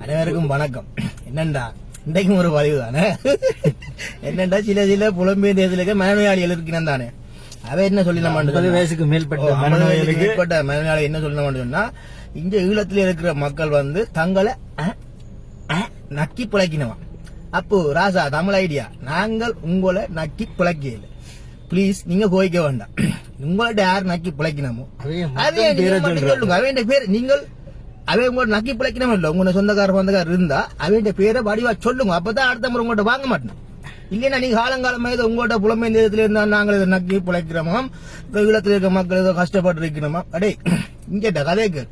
அனைவருக்கும் வணக்கம். என்னண்டா இன்றைக்கும் ஒரு பதிவு தானே. என்னண்டா சில புலம்பெயர் தேசத்துக்கு மனநோயாளிகள் இருக்கிறான் தானே. அவ என்ன சொல்லி நம்ம 50 வயசுக்கு மேற்பட்ட மனநோயாளி என்ன சொல்லி நம்ம சொன்னா, இங்க ஈழத்துல இருக்கிற மக்கள் வந்து தங்களை நக்கி பிழைக்கணுமா. அப்போ ராசா தமிழ் ஐடியா, நாங்கள் உங்களை நக்கி பிழைக்கல. பிளீஸ் நீங்க கோயிக்க வேண்டாம். உங்கள்ட்ட யார் நக்கி பிழைக்கணுமோ சொல்லுங்க. அவன் பேர் நீங்கள் அவன் உங்களோட நக்கி பிழைக்கணும் இல்ல. உங்களோட சொந்தக்காரர் இருந்தா அவன் பேரை வடிவா சொல்லுங்க. அப்பதான் அடுத்த முறை உங்கள்ட்ட வாங்க மாட்டேன். இல்லைன்னா நீங்க காலங்காலமா ஏதோ உங்கள்ட்ட புலம்பெயர் தேசத்துல இருந்தா நாங்கள் இதை நக்கி பிழைக்கிறோமா, ஈழத்துல இருக்க மக்கள் ஏதோ கஷ்டப்பட்டு இருக்கணுமா. அடே இங்கேட்ட கதைக்கு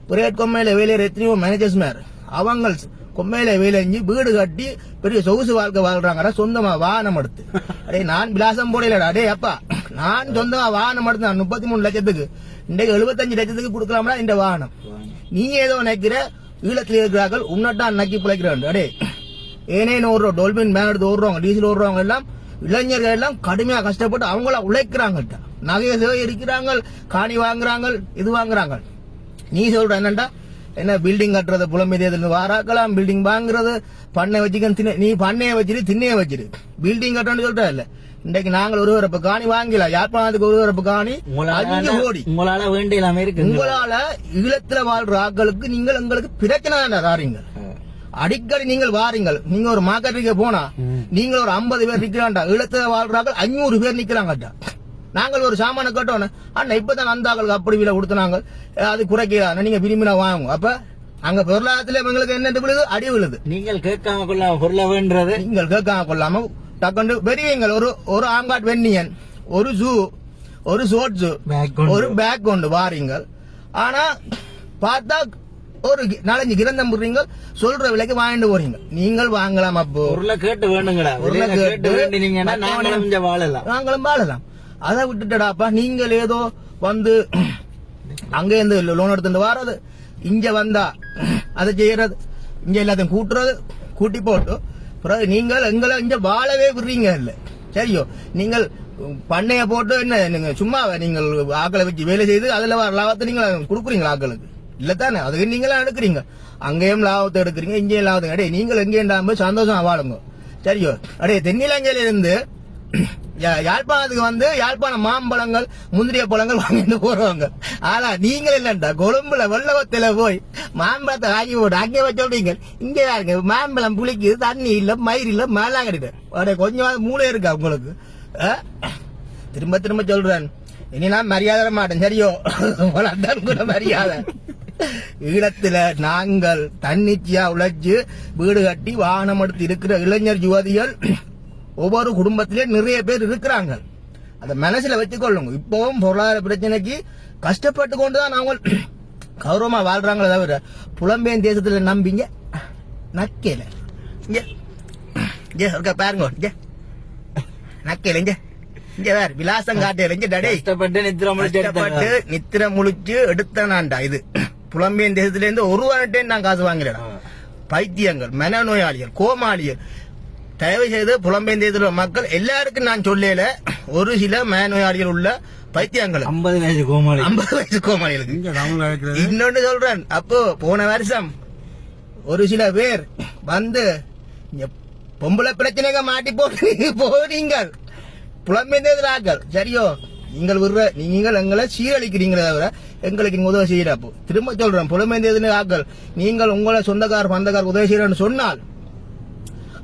புரேட் கொம்மையில வேலையிற எத்தனையோ மேனேஜர்ஸ் மேர் அவங்க கொம்மையில வேலைஞ்சு வீடு கட்டி பெரிய சொகுசு வாழ்க்கை வாழ்றாங்க. சொந்தமா வாகனம் எடுத்து அடே நான் விலாசம் போடலடா. அடே அப்பா நான் சொந்தமா வாகனம் எடுத்து 33 லட்சத்துக்கு இன்றைக்கு 75 லட்சத்துக்கு கொடுக்கலாம்டா இந்த வாகனம். நீ ஏதோ நினைக்கிற ஈழத்தில் இருக்கிறார்கள் உன்னட்டான் நக்கி பிழைக்கிறான். அடே ஏனேன்னு ஓடுறோம், டோல்பின் மேன் எடுத்து ஓடுறவங்க, டீசல் ஓடுறவங்க எல்லாம் இளைஞர்கள் எல்லாம் கடுமையா கஷ்டப்பட்டு அவங்கள உழைக்கிறாங்க. நகைய சேவை இருக்கிறாங்க, காணி வாங்குறாங்க, இது வாங்குறாங்க. நீ சொல்ற என்னண்டா என்ன பில்டிங் கட்டுறது புலம்பெயர்ந்து வாராக்கலாம், பில்டிங் வாங்குறது, பண்ணை வச்சுக்க, நீ பண்ணைய வச்சிரு திண்ணைய வச்சிரு, பில்டிங் கட்டணும்னு சொல்ற இல்ல. இன்றைக்கு நாங்கள் ஒருவரப்பு காணி வாங்கலாம். யாழ்ப்பாணத்துக்கு ஒருவரப்பு காணி 5 கோடி. உங்களால வேண்டியலாமே இருக்கு. உங்களால ஈழத்துல வாழ்ற ஆட்களுக்கு நீங்கள் எங்களுக்கு பிரச்சனை தாரீங்க. அடிக்கடி நீங்கள் வாரீங்கள். நீங்க ஒரு மார்க்கெட்டுக்கு போனா நீங்கள் ஒரு 50 பேர் நிக்கிறாண்டா, ஈழத்துல வாழ்றாங்க 500 பேர் நிக்கிறாங்கட்டா. நாங்கள் ஒரு சாமான கட்டோன்னு அண்ணா இப்பதான் அந்த ஆக்களுக்கு அப்படி விலை கொடுத்தனாங்க, அது குறைக்கிறாங்க, நீங்க விரும்பினா வாங்குவோம். அப்ப அங்க பொருளாதாரத்துல எங்களுக்கு என்ன விழுது, அடி விழுது. நீங்கள் கேட்காம கொள்ளாம பொருளை வேண்டது, நீங்கள் கேட்காம கொள்ளாம டக்குண்டு பெரியவங்கள் ஒரு ஆங்காட் வெண்ணியன், ஒரு ஷூ, ஒரு ஷோட்ஸ், ஒரு பேக் கொண்டு வாரீங்கள். ஆனா பார்த்தா ஒரு 4-5 கிரந்தம் போடுறீங்க, சொல்ற விலைக்கு வாங்கிட்டு போறீங்க. நீங்கள் வாங்கலாம். அப்போ பொருளை கேட்டு வேணுங்களா, பொருளை கேட்டு வேண்டினீங்கன்னா நாங்களும் வாழலாம். அதை விட்டுட்டடாப்பா நீங்கள் ஏதோ வந்து அங்க இருந்து லோன் எடுத்துட்டு வாரது, இங்க வந்தா அதை செய்யறது, இங்க எல்லாத்தையும் கூட்டுறது, கூட்டி போட்டு பிறகு நீங்கள் எங்களை இங்க வாழவே விடுறீங்க இல்ல. சரியோ, நீங்கள் பண்ணைய போட்டு என்ன நீங்க சும்மா நீங்கள் ஆக்களை வச்சு வேலை செய்து அதுல வர லாபத்தை நீங்க கொடுக்குறீங்களா ஆக்களுக்கு இல்லத்தானே. அதுக்கு நீங்களா எடுக்கிறீங்க, அங்கேயும் லாபத்தை எடுக்கிறீங்க, இங்கேயும் லாபத்தை. அடே நீங்கள் எங்கேயும் சந்தோஷமா வாழுங்க. சரியோ, அடே தென்னிலங்கையில இருந்து யாழ்ப்பாணத்துக்கு வந்து யாழ்ப்பாணம் மாம்பழங்கள் முந்திரிய பழங்கள் வாங்கிட்டு போறவங்க. ஆனா நீங்கள் இல்லண்டா கொழும்புல வெள்ளவத்தில போய் மாம்பழத்தை ஆகி போட்டு அங்கே வச்சோட்டீங்க. இங்கே யாருங்க மாம்பழம் புளிக்குது, தண்ணி இல்ல, மயிர் இல்ல, மேலா கிடையாது. கொஞ்சம் மூளை இருக்கா உங்களுக்கு? திரும்ப திரும்ப சொல்றேன், இனி நான் மரியாதை மாட்டேன். சரியோ, கூட மரியாதை. ஈழத்துல நாங்கள் தன்னிச்சையா உழைச்சு வீடு கட்டி வாகனம் எடுத்து இருக்கிற இளைஞர் யுவதிகள் ஒவ்வொரு குடும்பத்திலே நிறைய பேர் இருக்கிறாங்க. அத மனசுல வச்சுக்கொள்ளுங்க. இப்பவும் பொருளாதார பிரச்சனைக்கு கஷ்டப்பட்டு கொண்டுதான் அவங்க கௌரவமா வாழ்றாங்களே தவிர புலம்பெயர் தேசத்துல நம்பிங்க நக்கல. பாருங்க நக்கல இங்க வேற விலாசம் காட்டு நித்திர முழிச்சு எடுத்தான்டா. இது புலம்பெயர் தேசத்துல இருந்து ஒரு வாரட்டே நான் காசு வாங்கிறேன். பைத்தியங்கள், மனநோயாளிகள், கோமாளிகள், தயவு செய்து புலம்பெயர் தேசத்துல மக்கள் எல்லாருக்கும் நான் சொல்லல, ஒரு சில மனநோயாளிகள் உள்ள பைத்தியங்கள் 50 வயசு கோமாளிகளுக்கு இன்னொன்னு சொல்றேன். அப்போ போன வருஷம் ஒரு சில பேர் வந்து பொம்பளை பிரச்சனைங்க மாட்டி போறீங்க புலம்பெயர் தேசத்துல ஆக்கள். சரியோ, நீங்கள் எங்களை சீரழிக்கிறீங்களே தவிர எங்களுக்கு நீங்க உதவி செய்யற. அப்போ திரும்ப சொல்றேன், புலம்பெயர் தேசத்துல ஆக்கள் நீங்கள் உங்களை சொந்தக்கார பந்தக்கார உதவி செய்யறேன்னு சொன்னால்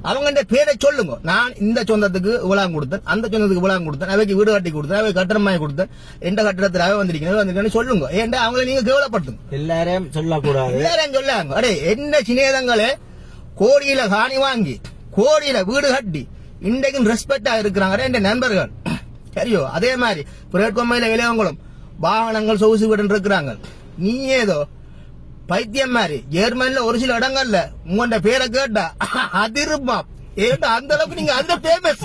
அவங்க பேரை சொல்லுங்க. நான் இந்த சொந்தத்துக்கு இவ்வளவு கொடுத்தேன், அந்த சொந்தத்துக்கு இவ்வளவு கொடுத்தேன், அவைக்கு வீடு கட்டி கொடுத்தேன், அவை கட்டணமாய் கொடுத்தேன், எந்த கட்டடத்தில் அவை வந்திருக்கேன் சொல்லுங்க. ஏன்டா அவங்களை நீங்க கேவலப்படுத்துங்க. எல்லாரையும் சொல்லக்கூடாது, எல்லாரையும் சொல்லாங்க. அடே என்ன சிநேதங்களே கோடியில காணி வாங்கி கோடியில வீடு கட்டி இன்றைக்கும் ரெஸ்பெக்டா இருக்கிறாங்க என் நண்பர்கள். சரியோ, அதே மாதிரி புரட்கொம்மையில இளையவங்களும் வாகனங்கள் சொகுசு வீடு இருக்கிறாங்க. நீ ஏதோ பைத்தியம் மாதிரி ஜெர்மன்ல ஒரு சில இடங்கள்ல உங்களோட பேரை கேட்டா அதிருப்பா. ஏன்டா அந்த அளவுக்கு நீங்க அந்த பேமஸ்.